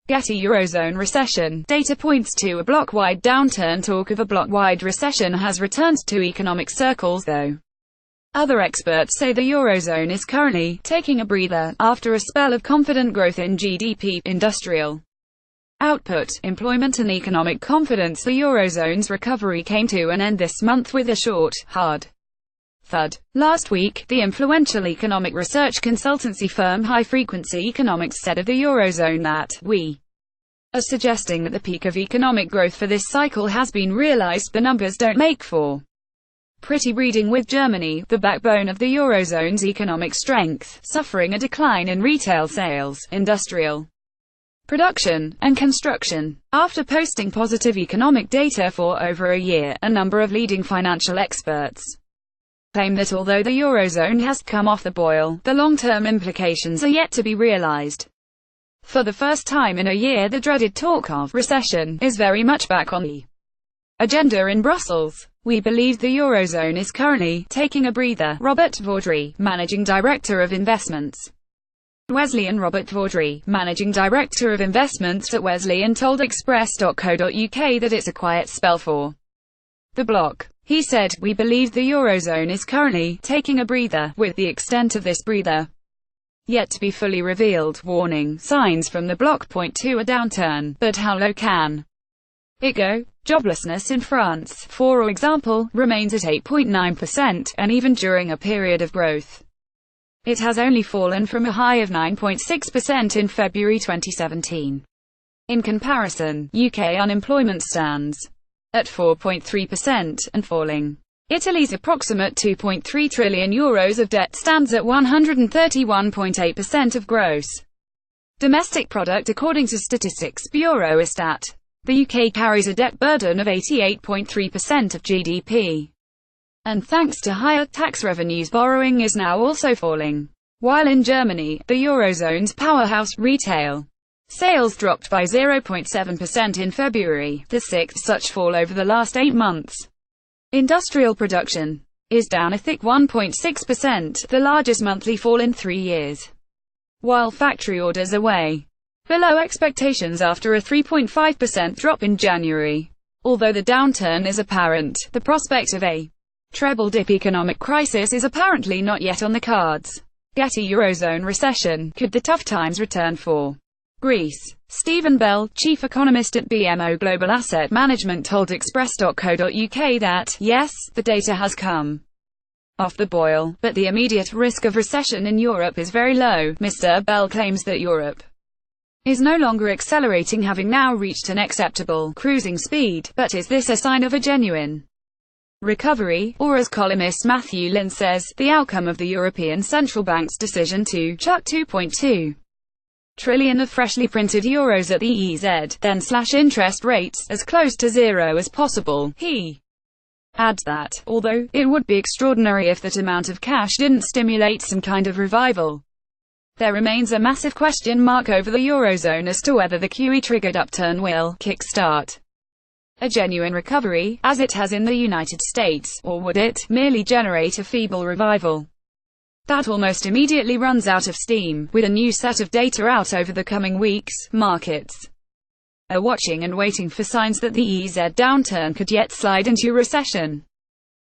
GETTYEurozone RECESSION. Data points to a bloc-wide downturn. Talk of a bloc-wide recession has returned to economic circles, though other experts say the Eurozone is currently taking a breather, after a spell of confident growth in GDP, industrial output, employment and economic confidence. The Eurozone's recovery came to an end this month with a short, hard thud. Last week, the influential economic research consultancy firm High Frequency Economics said of the Eurozone that, "We are suggesting that the peak of economic growth for this cycle has been realized. The numbers don't make for pretty reading, with Germany, the backbone of the Eurozone's economic strength, suffering a decline in retail sales, industrial production, and construction." After posting positive economic data for over a year, a number of leading financial experts claim that although the Eurozone has come off the boil, the long-term implications are yet to be realized. For the first time in a year, the dreaded talk of recession is very much back on the agenda in Brussels. "We believe the Eurozone is currently taking a breather," Robert Vaudry, Managing Director of Investments Wesleyan. Robert Vaudry, Managing Director of Investments at Wesleyan, told Express.co.uk that it's a quiet spell for the bloc. He said, "We believe the Eurozone is currently taking a breather, with the extent of this breather yet to be fully revealed, warning signs from the bloc point to a downturn, but how low can it go?" Joblessness in France, for example, remains at 8.9%, and even during a period of growth, it has only fallen from a high of 9.6% in February 2017. In comparison, UK unemployment stands at 4.3%, and falling. Italy's approximate €2.3 trillion of debt stands at 131.8% of gross domestic product, according to Statistics Bureau Istat. The UK carries a debt burden of 88.3% of GDP. And thanks to higher tax revenues, borrowing is now also falling. While in Germany, the Eurozone's powerhouse, retail sales dropped by 0.7% in February, the sixth such fall over the last 8 months. Industrial production is down a thick 1.6%, the largest monthly fall in 3 years. While factory orders are way below expectations after a 3.5% drop in January. Although the downturn is apparent, the prospect of a treble-dip economic crisis is apparently not yet on the cards. GETTYEurozone recession. Could the tough times return for Greece? Stephen Bell, chief economist at BMO Global Asset Management, told Express.co.uk that, yes, the data has come off the boil, but the immediate risk of recession in Europe is very low. Mr. Bell claims that Europe is no longer accelerating, having now reached an acceptable cruising speed. But is this a sign of a genuine recovery, or, as columnist Matthew Lynn says, the outcome of the European Central Bank's decision to chuck $2.2 trillion of freshly printed euros at the EZ, then slash interest rates as close to zero as possible? He adds that, although it would be extraordinary if that amount of cash didn't stimulate some kind of revival, there remains a massive question mark over the Eurozone as to whether the QE-triggered upturn will kickstart a genuine recovery, as it has in the United States, or would it merely generate a feeble revival that almost immediately runs out of steam? With a new set of data out over the coming weeks, markets are watching and waiting for signs that the EZ downturn could yet slide into recession.